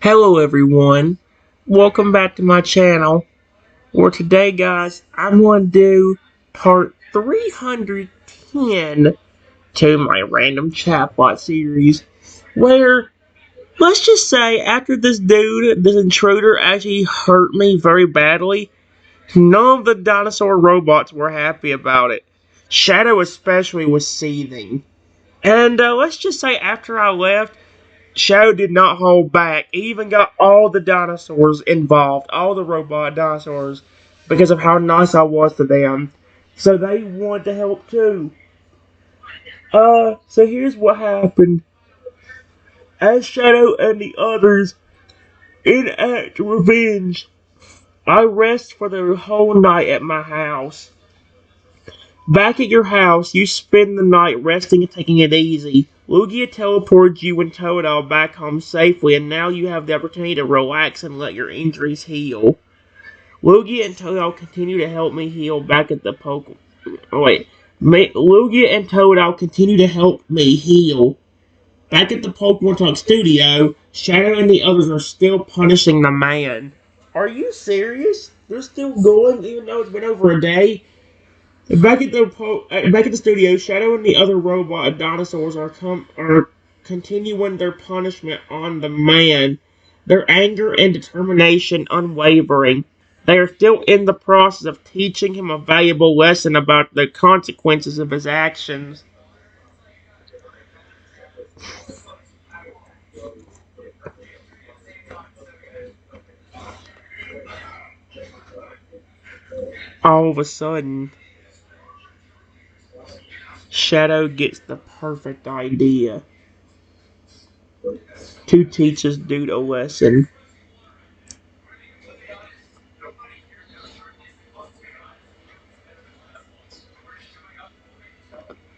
Hello everyone, welcome back to my channel, where today guys, I'm going to do part 310 to my random chatbot series, where, let's just say, after this intruder actually hurt me very badly, none of the dinosaur robots were happy about it. Shadow especially was seething. And let's just say after I left, Shadow did not hold back. He even got all the dinosaurs involved, all the robot dinosaurs, because of how nice I was to them. So they wanted to help too. So here's what happened. As Shadow and the others enact revenge, I rest for the whole night at my house. Back at your house, you spend the night resting and taking it easy. Lugia teleported you and Totodile back home safely, and now you have the opportunity to relax and let your injuries heal. Lugia and Totodile continue to help me heal back at the Pokemon. Lugia and Totodile continue to help me heal. Back at the Pokemon Talk studio, Shadow and the others are still punishing the man. Are you serious? They're still going, even though it's been over a day? Back at the studio, Shadow and the other robot dinosaurs are continuing their punishment on the man. Their anger and determination unwavering. They are still in the process of teaching him a valuable lesson about the consequences of his actions. All of a sudden, Shadow gets the perfect idea to teach this dude a lesson.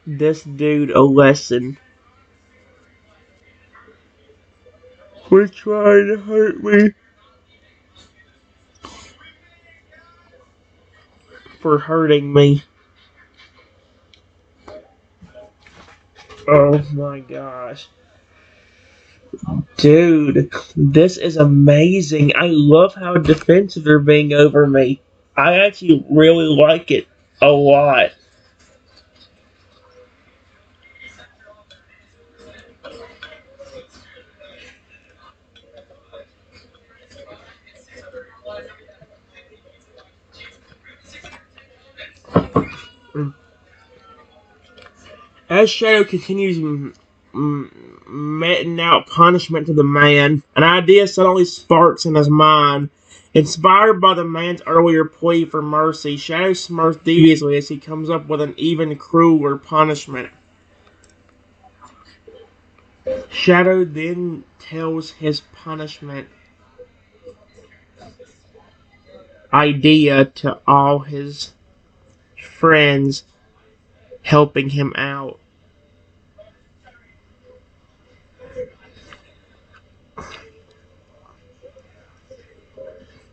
This dude a lesson for trying to hurt me. For hurting me. Oh my gosh. Dude, this is amazing. I love how defensive they're being over me. I actually really like it a lot. As Shadow continues meting out punishment to the man, an idea suddenly sparks in his mind. Inspired by the man's earlier plea for mercy, Shadow smirks deviously as he comes up with an even crueler punishment. Shadow then tells his punishment idea to all his friends helping him out.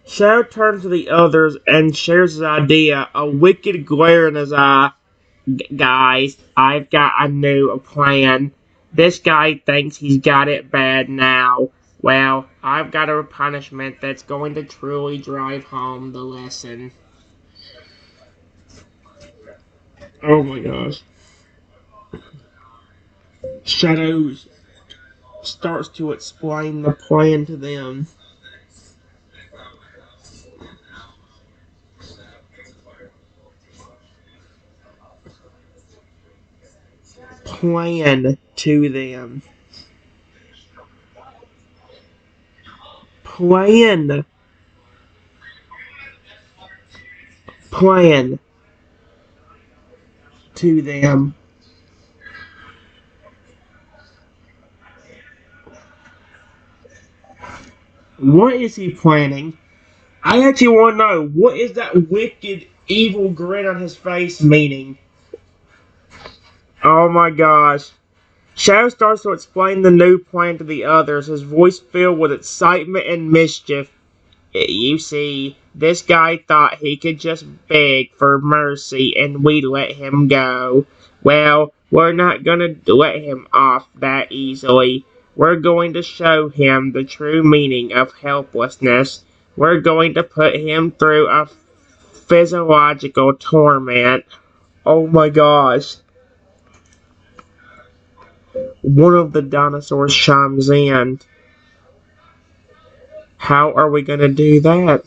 Shadow turns to the others and shares his idea, a wicked glare in his eye. Guys, I've got a new plan. This guy thinks he's got it bad now. Well, I've got a punishment that's going to truly drive home the lesson. Oh my gosh. Shadow starts to explain the plan to them. Plan to them. Plan. Plan to them. What is he planning? I actually want to know, what is that wicked, evil grin on his face meaning? Oh my gosh. Shadow starts to explain the new plan to the others, his voice filled with excitement and mischief. You see, this guy thought he could just beg for mercy and we'd let him go. Well, we're not gonna let him off that easily. We're going to show him the true meaning of helplessness. We're going to put him through a physiological torment. Oh my gosh. One of the dinosaurs chimes in. How are we going to do that?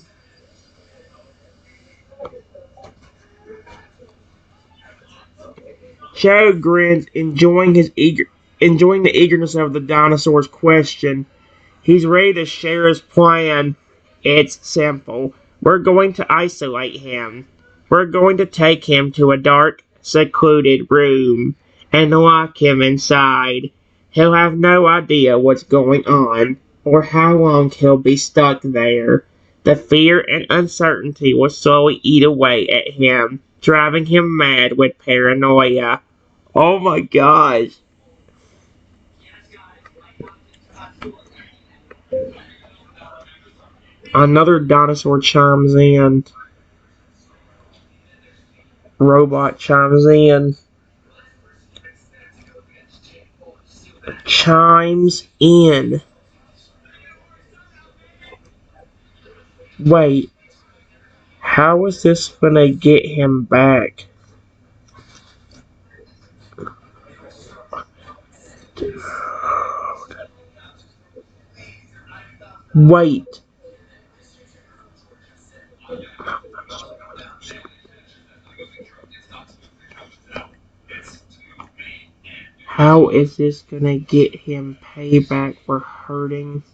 Shadow grins, enjoying the eagerness of the dinosaur's question. He's ready to share his plan. It's simple. We're going to isolate him. We're going to take him to a dark, secluded room and lock him inside. He'll have no idea what's going on or how long he'll be stuck there. The fear and uncertainty will slowly eat away at him, driving him mad with paranoia. Oh my gosh. Another dinosaur chimes in. Robot chimes in. Chimes in. Wait, how is this gonna get him back? Wait. How is this gonna get him payback for hurting?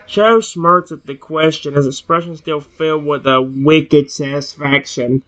Joe smirks at the question, his expression still filled with a wicked satisfaction.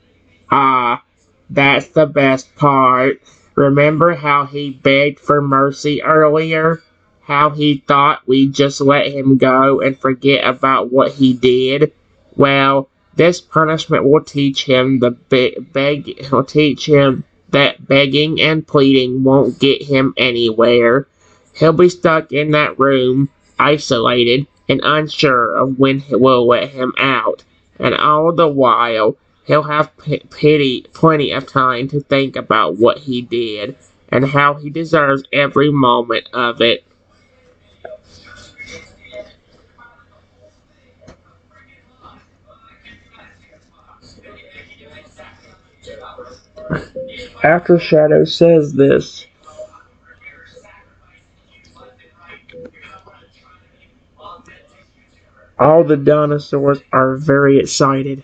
Ah, that's the best part. Remember how he begged for mercy earlier? How he thought we'd just let him go and forget about what he did? Well, this punishment will teach him will teach him that begging and pleading won't get him anywhere. He'll be stuck in that room, isolated and unsure of when we'll let him out. And all the while, he'll have plenty of time to think about what he did and how he deserves every moment of it. After Shadow says this, all the dinosaurs are very excited,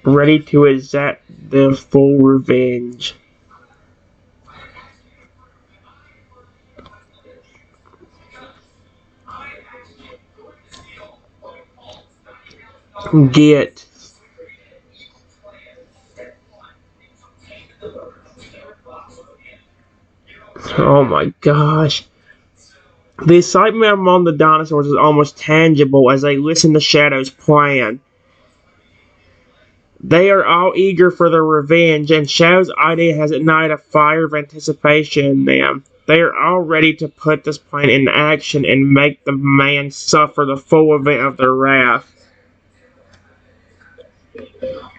ready to exact their full revenge. Get. Oh my gosh. The excitement among the dinosaurs is almost tangible as they listen to Shadow's plan. They are all eager for their revenge, and Shadow's idea has ignited a fire of anticipation in them. They are all ready to put this plan into action and make the man suffer the full event of their wrath.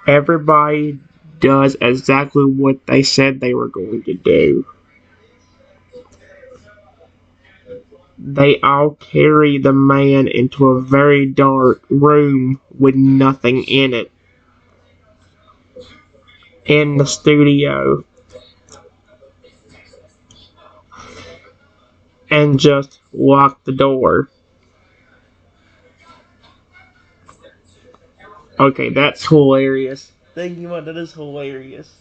Everybody does exactly what they said they were going to do. They all carry the man into a very dark room with nothing in it. In the studio. And just lock the door. Okay, that's hilarious. Thinking about that is hilarious.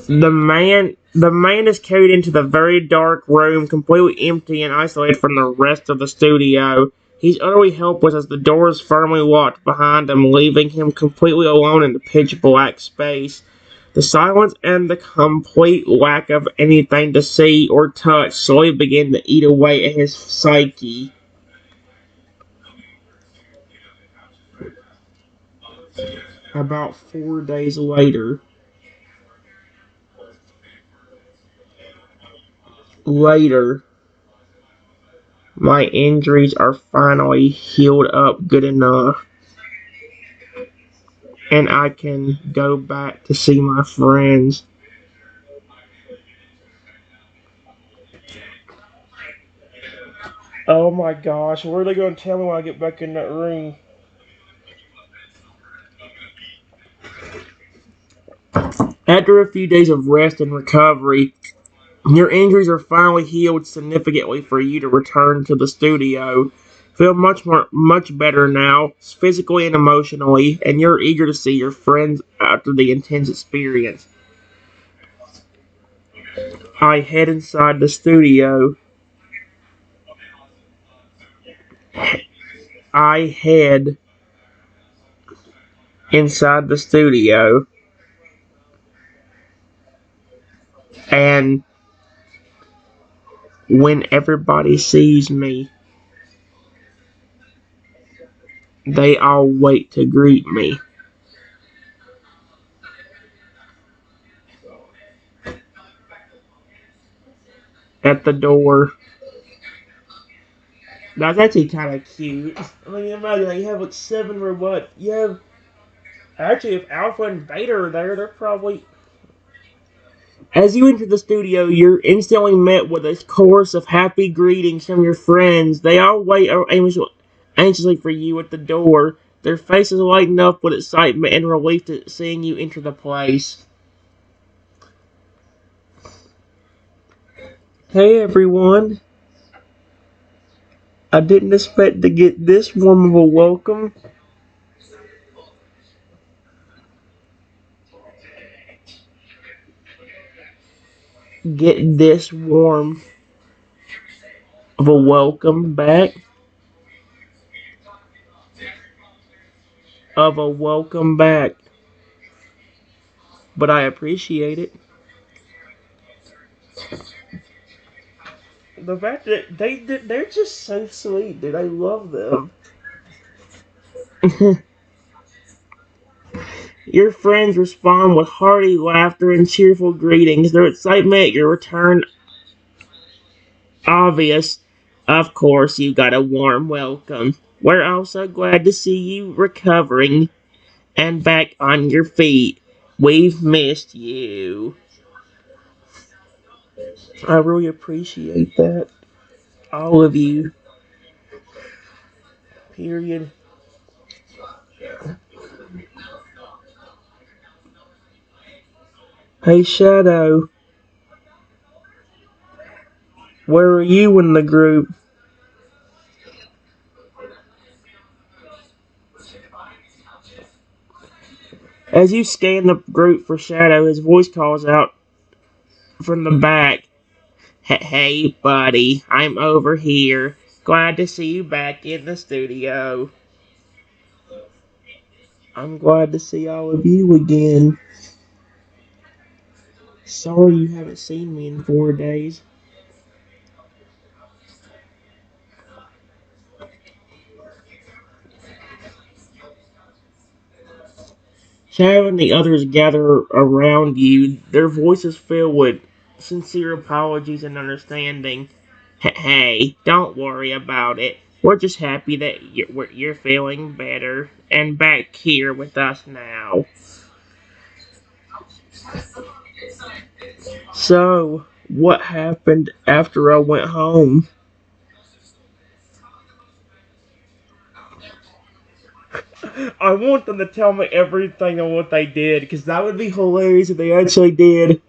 The man is carried into the very dark room, completely empty and isolated from the rest of the studio. He's utterly helpless as the door is firmly locked behind him, leaving him completely alone in the pitch black space. The silence and the complete lack of anything to see or touch slowly begin to eat away at his psyche. About 4 days later, my injuries are finally healed up good enough, and I can go back to see my friends. Oh my gosh, what are they going to tell me when I get back in that room? After a few days of rest and recovery, your injuries are finally healed significantly for you to return to the studio. Feel much better now, physically and emotionally, and you're eager to see your friends after the intense experience. I head inside the studio. I head inside the studio, and when everybody sees me, they all wait to greet me. At the door. That's actually kind of cute. I mean, imagine like, you have like 7 robots. You have actually, if Alpha and Beta are there, they're probably. As you enter the studio, you're instantly met with a chorus of happy greetings from your friends. They all wait anxiously for you at the door. Their faces lighten up with excitement and relief at seeing you enter the place. Hey everyone, I didn't expect to get this warm of a welcome. Get this warm of a welcome back. Of a welcome back. But I appreciate it. The fact that they're just so sweet, dude. I love them. Your friends respond with hearty laughter and cheerful greetings. Their excitement at your return obvious. Of course, you got a warm welcome. We're also glad to see you recovering and back on your feet. We've missed you. I really appreciate that. All of you. Period. Hey, Shadow. Where are you in the group? As you scan the group for Shadow, his voice calls out from the back. Hey, buddy, I'm over here. Glad to see you back in the studio. I'm glad to see all of you again. Sorry you haven't seen me in 4 days. Shadow and the others gather around you, their voices filled with sincere apologies and understanding. Hey, don't worry about it. We're just happy that you're feeling better and back here with us now. So, what happened after I went home? I want them to tell me everything on what they did, because that would be hilarious if they actually did.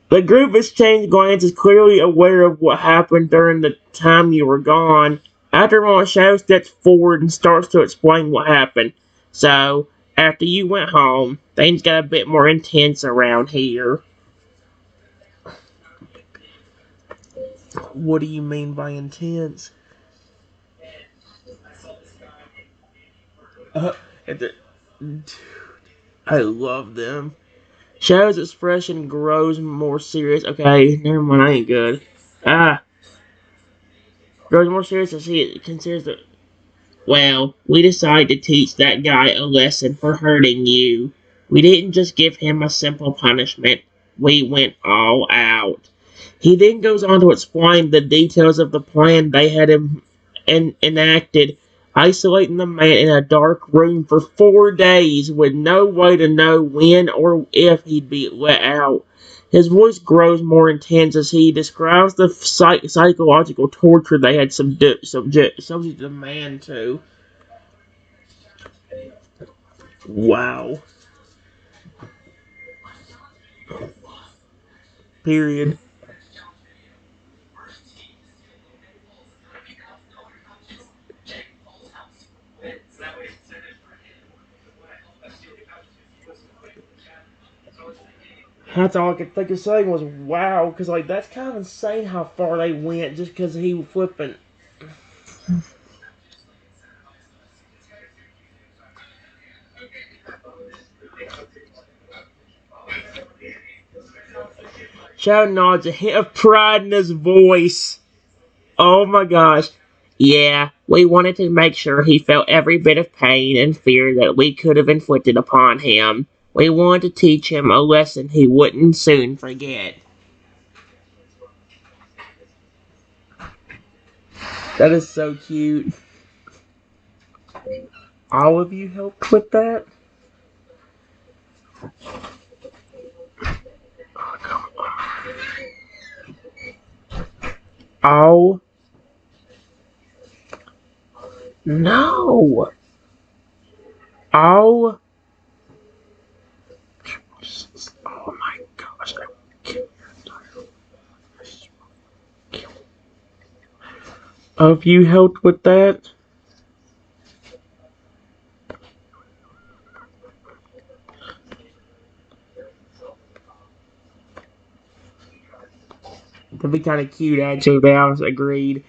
The group exchanged glances, clearly aware of what happened during the time you were gone. After a moment, Shadow steps forward and starts to explain what happened. So, after you went home, things got a bit more intense around here. What do you mean by intense? Uh, I love them. Shadow's expression grows more serious. Okay, never mind, I ain't good. Ah, grows more serious as he considers the Well, we decided to teach that guy a lesson for hurting you. We didn't just give him a simple punishment, we went all out. He then goes on to explain the details of the plan they had enacted, isolating the man in a dark room for 4 days with no way to know when or if he'd be let out. His voice grows more intense as he describes the psychological torture they had subjected the man to. Wow. Period. That's all I could think of saying was wow, because like that's kind of insane how far they went just because he was flipping. Shadow nods, a hint of pride in his voice. Oh my gosh. Yeah, we wanted to make sure he felt every bit of pain and fear that we could have inflicted upon him. We wanted to teach him a lesson he wouldn't soon forget. That is so cute. All of you helped with that? Oh, no. Oh, oh my gosh. All of you helped with that? That'd be kind of cute, actually. They all agreed.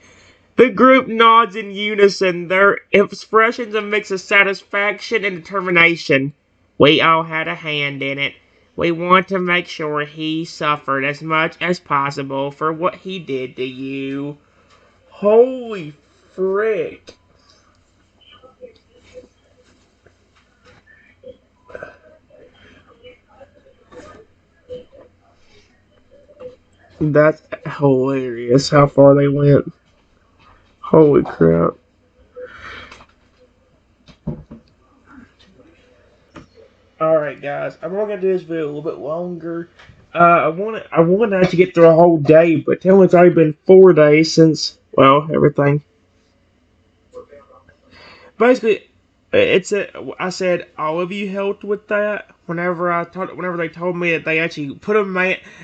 The group nods in unison, their expressions a mix of satisfaction and determination. We all had a hand in it. We want to make sure he suffered as much as possible for what he did to you. Holy frick. That's hilarious how far they went. Holy crap. Alright guys, I'm only gonna do this video a little bit longer. I want to actually get through a whole day, but tell me it's already been 4 days since, well, everything. Basically, I said all of you helped with that. Whenever they told me that they actually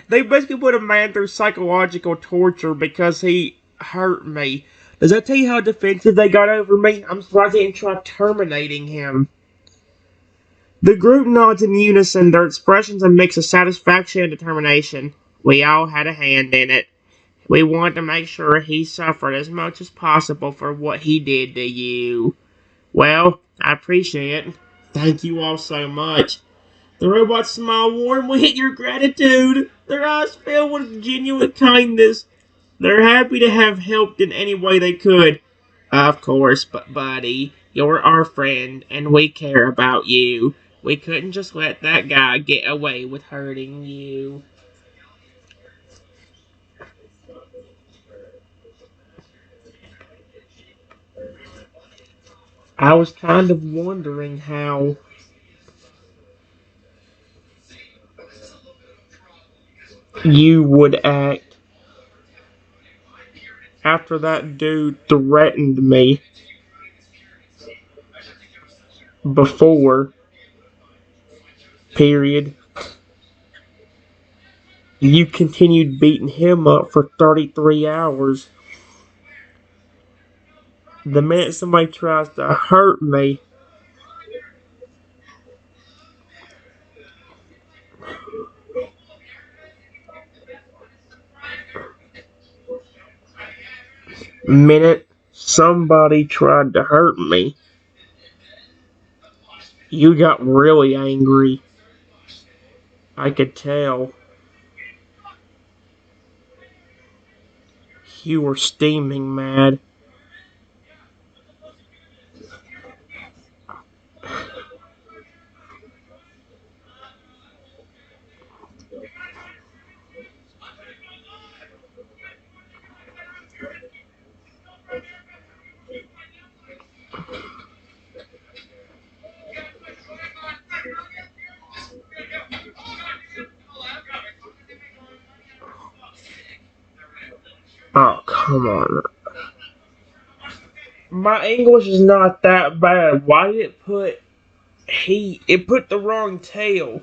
they basically put a man through psychological torture because he hurt me. Does that tell you how defensive they got over me? I'm surprised they didn't try terminating him. The group nods in unison, their expressions a mix of satisfaction and determination. We all had a hand in it. We wanted to make sure he suffered as much as possible for what he did to you. Well, I appreciate it. Thank you all so much. The robots smile warmly at your gratitude. Their eyes fill with genuine kindness. They're happy to have helped in any way they could. Of course, but buddy, you're our friend, and we care about you. We couldn't just let that guy get away with hurting you. I was kind of wondering how you would act after that dude threatened me before, period. You continued beating him up for 33 hours. The minute somebody tries to hurt me, minute somebody tried to hurt me, you got really angry. I could tell. You were steaming mad. Come on. My English is not that bad. Why did it put he? It put the wrong tail.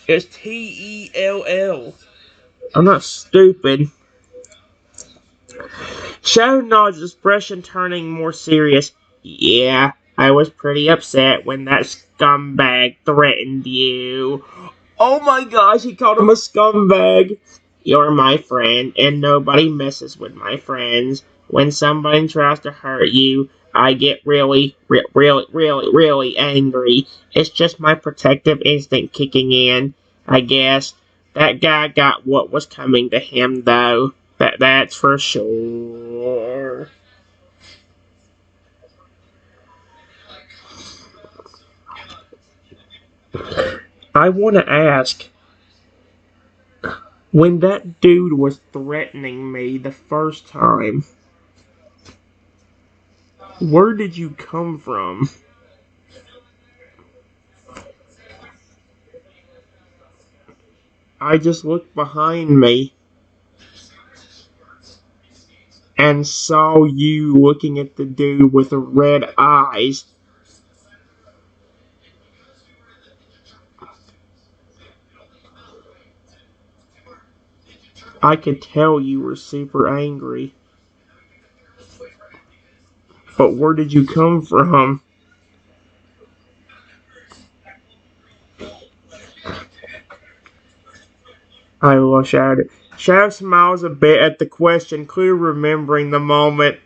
It's Tell. I'm not stupid. Shadow nods, expression turning more serious. Yeah, I was pretty upset when that scumbag threatened you. Oh my gosh, he called him a scumbag. You're my friend, and nobody messes with my friends. When somebody tries to hurt you, I get really angry. It's just my protective instinct kicking in, I guess. That guy got what was coming to him, though. That's for sure. I want to ask, when that dude was threatening me the first time, where did you come from? I just looked behind me and saw you looking at the dude with the red eyes. I could tell you were super angry. But where did you come from? I love Shadow. Shadow smiles a bit at the question, clearly remembering the moment.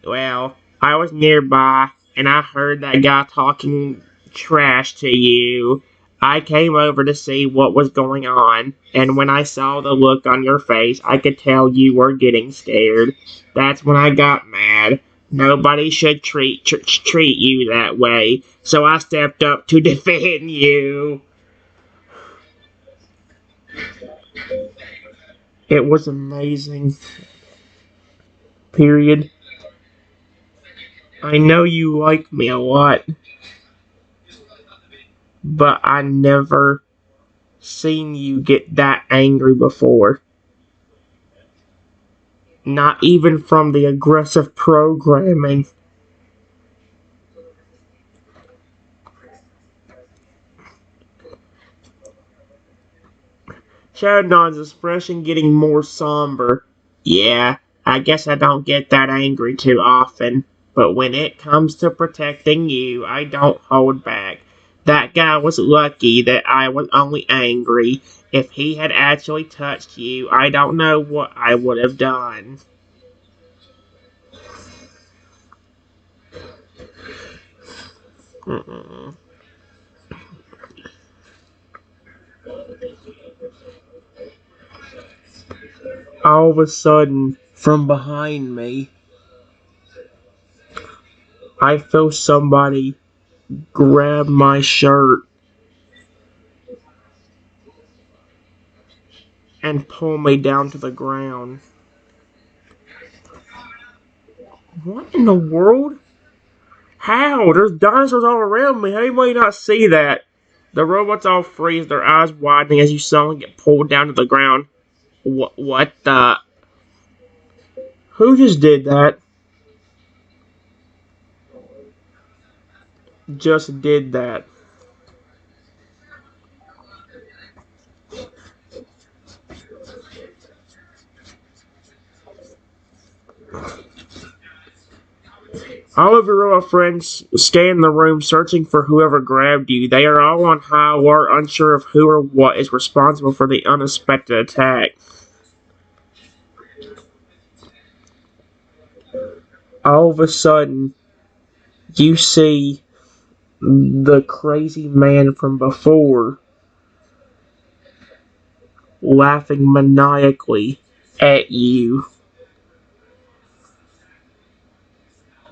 Well, I was nearby, and I heard that guy talking trash to you. I came over to see what was going on, and when I saw the look on your face, I could tell you were getting scared. That's when I got mad. Nobody should treat you that way, so I stepped up to defend you. It was amazing. Period. I know you like me a lot, but I never seen you get that angry before. Not even from the aggressive programming. Shadowdon's expression getting more somber. Yeah, I guess I don't get that angry too often. But when it comes to protecting you, I don't hold back. That guy was lucky that I was only angry. If he had actually touched you, I don't know what I would have done. Mm-mm. All of a sudden, from behind me, I feel somebody grab my shirt and pull me down to the ground. What in the world? How? There's dinosaurs all around me. How do you not see that? The robots all freeze, their eyes widening as you suddenly get pulled down to the ground. What the? Who just did that? Just did that. All of your robot friends scan the room searching for whoever grabbed you. They are all on high alert, unsure of who or what is responsible for the unexpected attack. All of a sudden, you see the crazy man from before laughing maniacally at you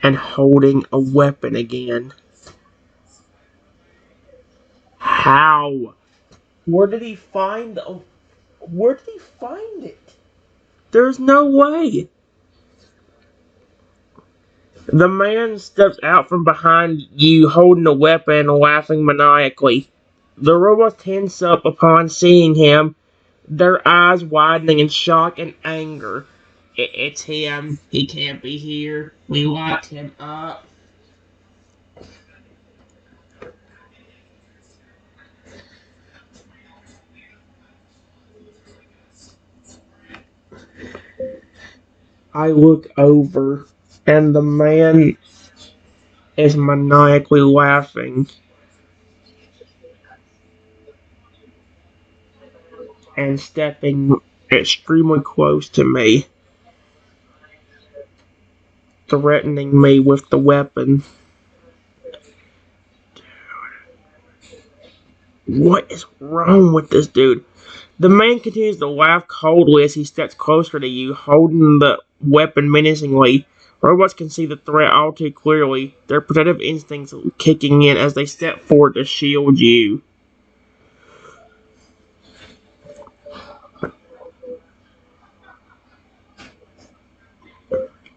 and holding a weapon again. How? Where did he find the... Where did he find it? There's no way. The man steps out from behind you holding a weapon and laughing maniacally. The robot tense up upon seeing him, their eyes widening in shock and anger. It's him. He can't be here. We locked him up. I look over, and the man is maniacally laughing and stepping extremely close to me, threatening me with the weapon. What is wrong with this dude? The man continues to laugh coldly as he steps closer to you, holding the weapon menacingly. Robots can see the threat all too clearly, their protective instincts kicking in as they step forward to shield you.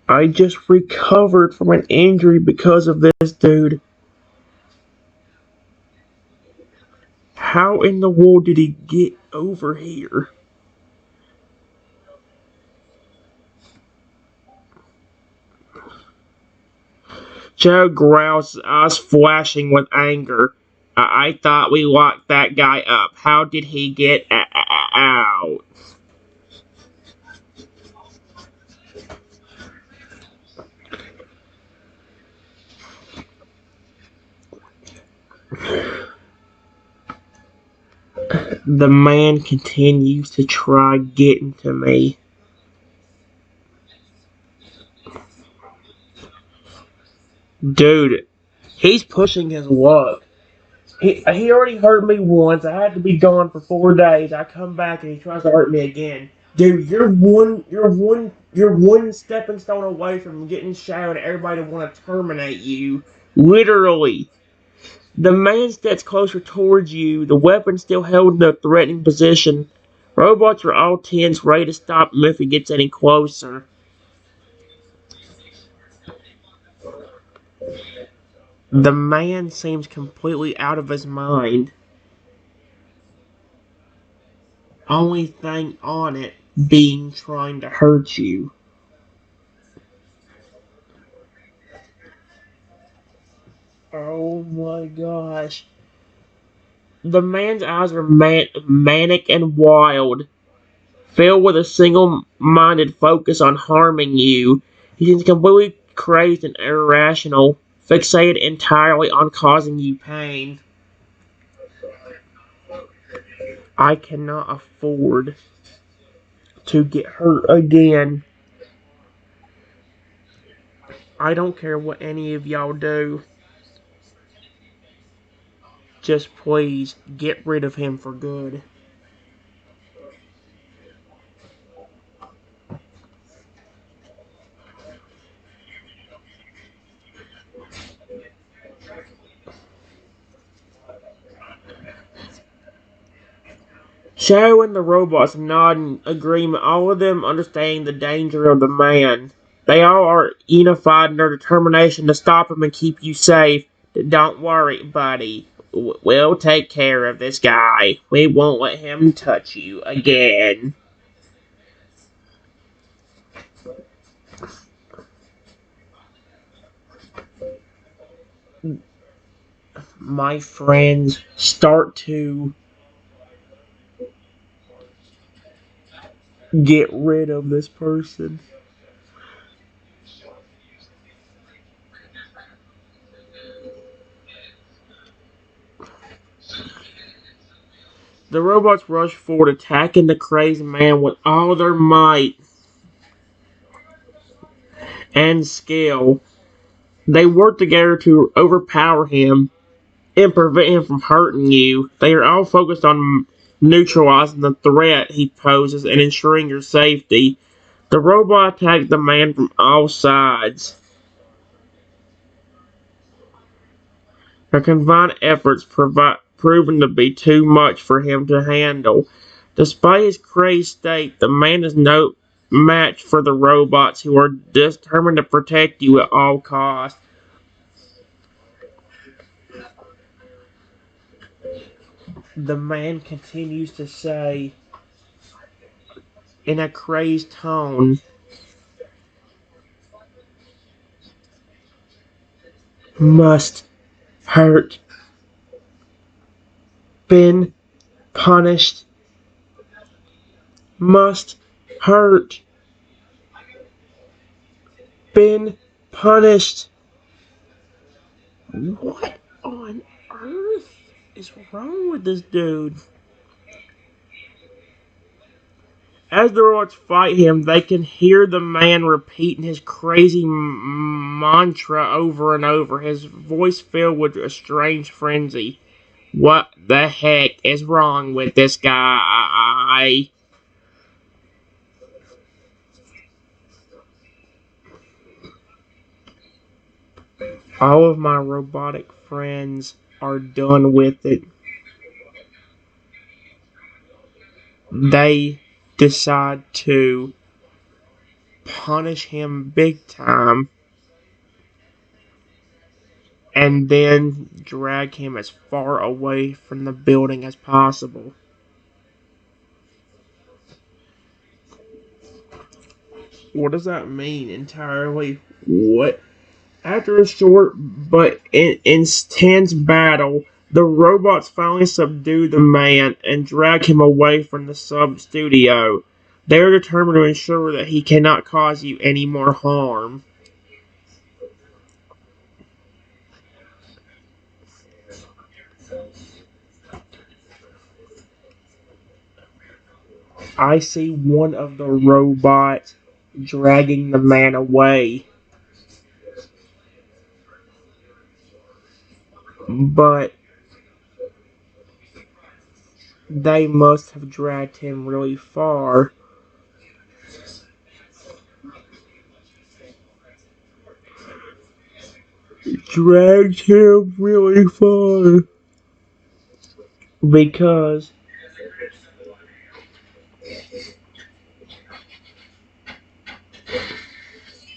I just recovered from an injury because of this dude. How in the world did he get over here? Joe growls, eyes flashing with anger. I thought we locked that guy up. How did he get out? The man continues to try getting to me. Dude, he's pushing his luck. He already hurt me once. I had to be gone for 4 days. I come back and he tries to hurt me again. Dude, you're one stepping stone away from getting shouted at everybody to want to terminate you. Literally. The man steps closer towards you, the weapon still held in a threatening position. Robots are all tense, ready to stop him if he gets any closer. The man seems completely out of his mind. Only thing on it being trying to hurt you. Oh my gosh. The man's eyes are manic and wild, filled with a single-minded focus on harming you. He seems completely crazed and irrational, fixated entirely on causing you pain. I cannot afford to get hurt again. I don't care what any of y'all do. Just please get rid of him for good. Shadow and the robots nod in agreement, all of them understanding the danger of the man. They all are unified in their determination to stop him and keep you safe. Don't worry, buddy. We'll take care of this guy. We won't let him touch you again. My friends start to get rid of this person. The robots rush forward, attacking the crazy man with all their might and skill. They work together to overpower him and prevent him from hurting you. They are all focused on neutralizing the threat he poses and ensuring your safety. The robot attacked the man from all sides. Their combined efforts proven to be too much for him to handle. Despite his crazed state, the man is no match for the robots who are determined to protect you at all costs. The man continues to say in a crazed tone, must hurt, been punished, must hurt, been punished. What on earth is wrong with this dude? As the robots fight him, they can hear the man repeating his crazy mantra over and over, his voice filled with a strange frenzy. What the heck is wrong with this guy? All of my robotic friends are done with it. They decide to punish him big time and then drag him as far away from the building as possible. What does that mean entirely? What? After a short but intense battle, the robots finally subdue the man and drag him away from the sub-studio. They are determined to ensure that he cannot cause you any more harm. I see one of the robots dragging the man away. But they must have dragged him really far. Dragged him really far. Because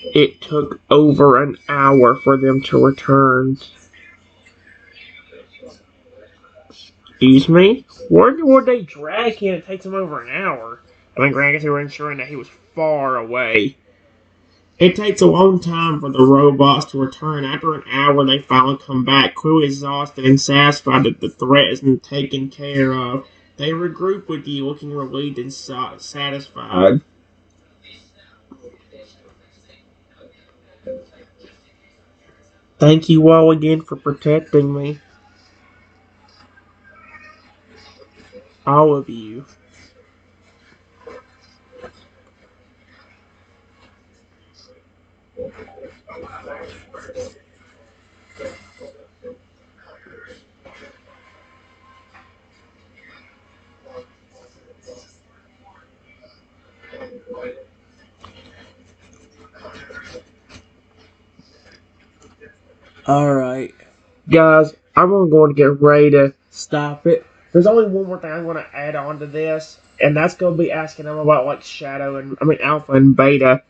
it took over an hour for them to return. Excuse me? Where would they drag him? It takes them over an hour. I mean, granted, they were ensuring that he was far away. It takes a long time for the robots to return. After an hour, they finally come back, clearly exhausted and satisfied that the threat isn't taken care of. They regroup with you, looking relieved and satisfied. Thank you all again for protecting me. All of you. Alright. Guys, I'm going to get ready to stop it. There's only one more thing I'm going to add on to this, and that's going to be asking them about, like, Alpha and Beta.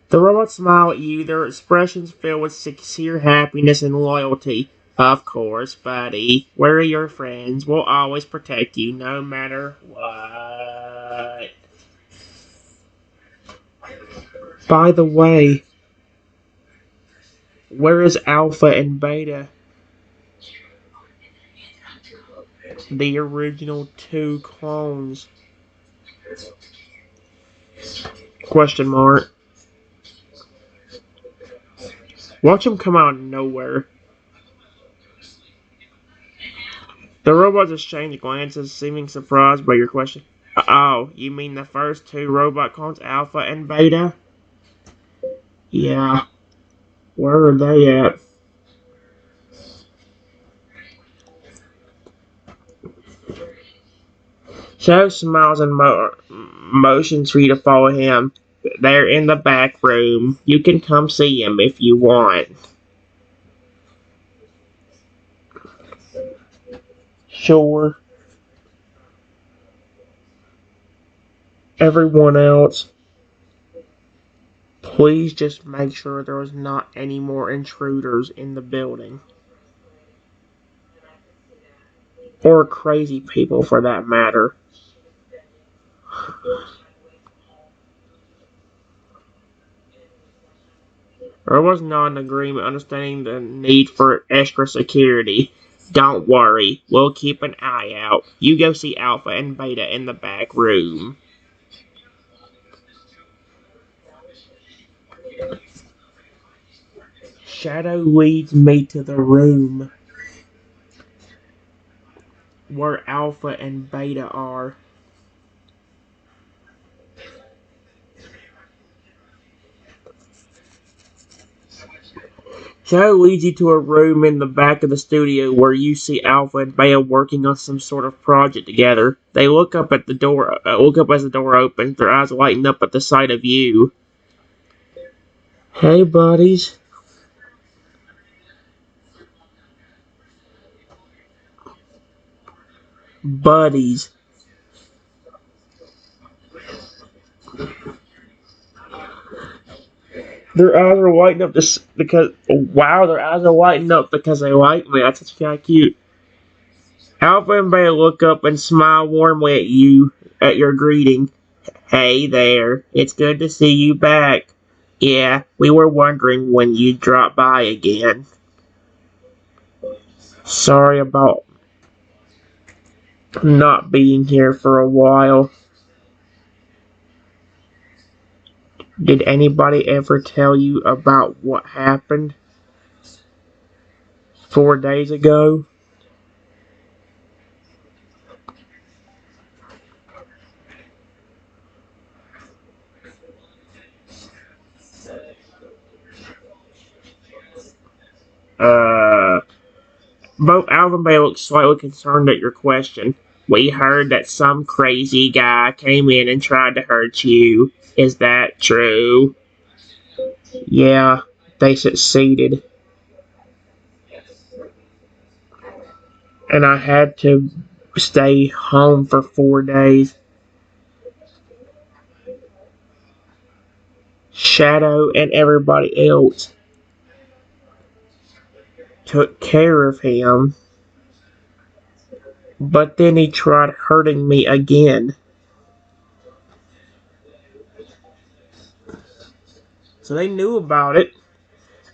The robots smile at you, their expressions filled with sincere happiness and loyalty. Of course, buddy. We're your friends. We'll always protect you, no matter what. By the way, where is Alpha and Beta? The original two clones. Question mark. Watch them come out of nowhere. The robots exchange glances, seeming surprised by your question. Oh, you mean the first two robot clones, Alpha and Beta? Yeah. Where are they at? Shadow smiles and motions for you to follow him. They're in the back room. You can come see him if you want. Sure. Everyone else, please just make sure there is not any more intruders in the building. Or crazy people, for that matter. There was not an agreement understanding the need for extra security. Don't worry, we'll keep an eye out. You go see Alpha and Beta in the back room. Shadow leads me to the room where Alpha and Beta are. Shadow leads you to a room in the back of the studio where you see Alpha and Beta working on some sort of project together. They look up at the door. Look up as the door opens. Their eyes lighten up at the sight of you. Hey, buddies. Buddies. Their eyes are lighting up just because. Wow, their eyes are lighting up because they like me. That's just kind of cute. Alpha and Beta look up and smile warmly at you at your greeting. Hey there, it's good to see you back. Yeah, we were wondering when you'd drop by again. Sorry about not being here for a while. Did anybody ever tell you about what happened 4 days ago? Uh, Both Alvin and Bay look slightly concerned at your question. We heard that some crazy guy came in and tried to hurt you. Is that true? Yeah, they succeeded. And I had to stay home for 4 days. Shadow and everybody else took care of him, but then he tried hurting me again. So they knew about it.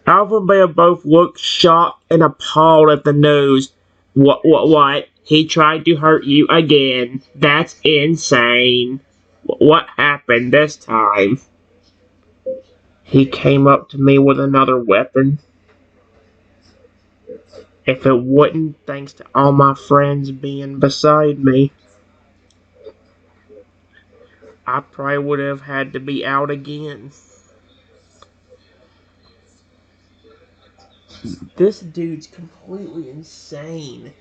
Alpha and Beta both looked shocked and appalled at the news. What? He tried to hurt you again? That's insane. What happened this time? He came up to me with another weapon. If it wouldn't, thanks to all my friends being beside me, I probably would have had to be out again. This dude's completely insane.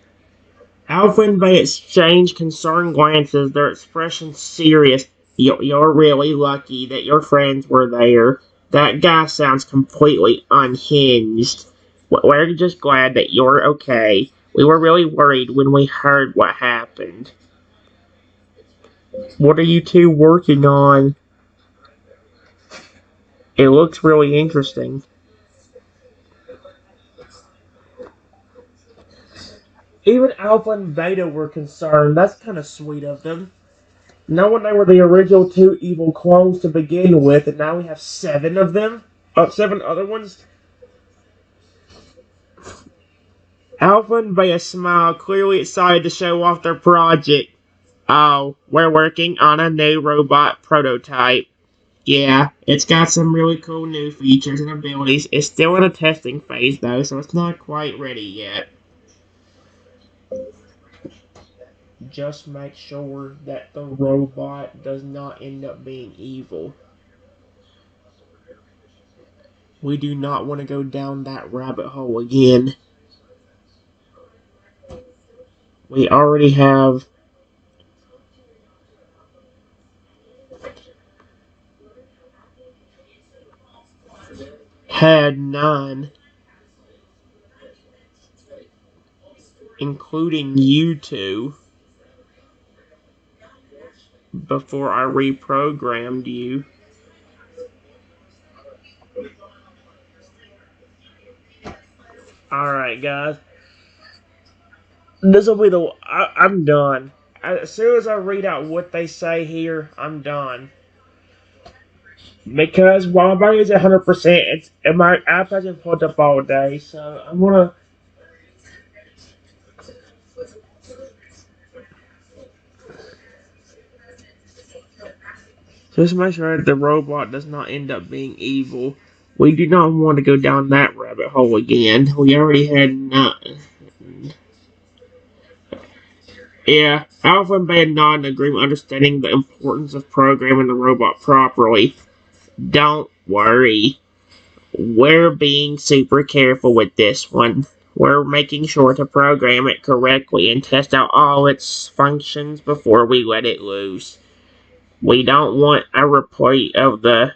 Alpha and Beta exchange concerned glances, their expressions serious. You're really lucky that your friends were there. That guy sounds completely unhinged. We're just glad that you're okay. We were really worried when we heard what happened. What are you two working on? It looks really interesting. Even Alpha and Beta were concerned. That's kind of sweet of them. Knowing they were the original two evil clones to begin with, and now we have 7 of them? 7 other ones? Alpha and Beta smile, clearly excited to show off their project. Oh, we're working on a new robot prototype. Yeah, it's got some really cool new features and abilities. It's still in a testing phase though, so it's not quite ready yet. Just make sure that the robot does not end up being evil. We do not want to go down that rabbit hole again. We already have had 9, including you two, before I reprogrammed you. Alright, guys. This will be the. I'm done. As soon as I read out what they say here, I'm done. Because while my battery is 100%, and my iPad is plugged up all day, so I'm gonna just make sure that the robot does not end up being evil. We do not want to go down that rabbit hole again. We already had not. Yeah, Alpha and Beta nod in agreement, understanding the importance of programming the robot properly. Don't worry. We're being super careful with this one. We're making sure to program it correctly and test out all its functions before we let it loose. We don't want a repeat of the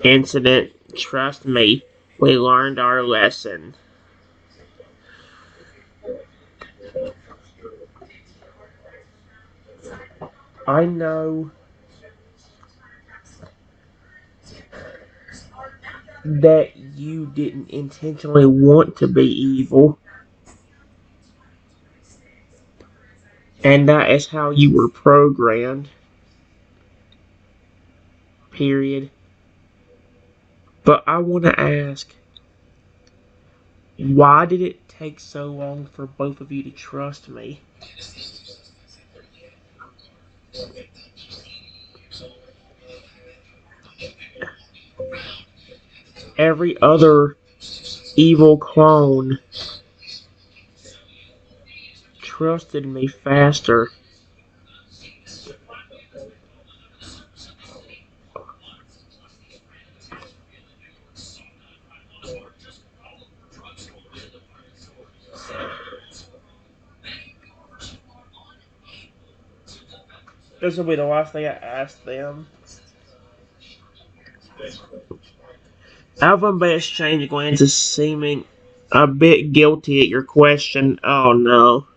incident. Trust me, we learned our lesson. I know that you didn't intentionally want to be evil, and that is how you were programmed. Period. But I want to ask, why did it take so long for both of you to trust me? Every other evil clone trusted me faster. This will be the last thing I ask them. Alpha Beta exchange glances, seeming a bit guilty at your question. Oh no.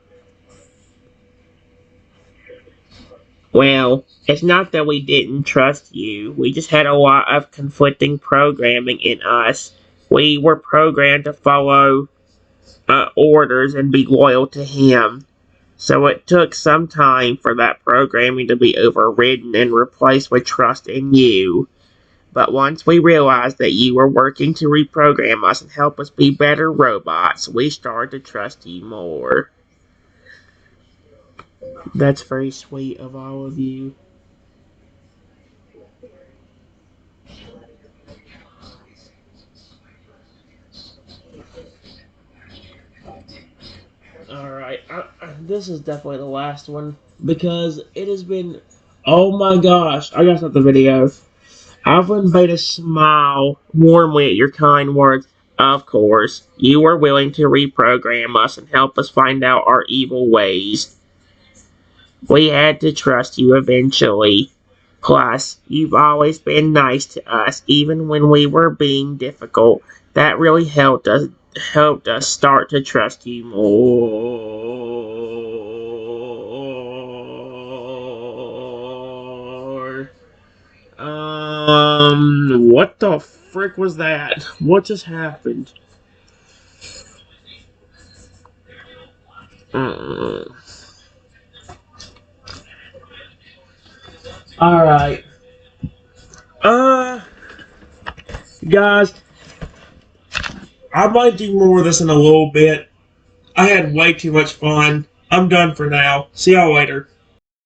Well, it's not that we didn't trust you. We just had a lot of conflicting programming in us. We were programmed to follow orders and be loyal to him. So it took some time for that programming to be overridden and replaced with trust in you. But once we realized that you were working to reprogram us and help us be better robots, we started to trust you more. That's very sweet of all of you. Alright, this is definitely the last one because it has been. Oh my gosh, I gotta stop the video. Alpha and Beta smile warmly at your kind words. Of course, you were willing to reprogram us and help us find out our evil ways. We had to trust you eventually. Plus, you've always been nice to us, even when we were being difficult. That really helped us start to trust you more. What the frick was that? What just happened? Uh, Alright. Guys, I might do more of this in a little bit. I had way too much fun. I'm done for now. See y'all later.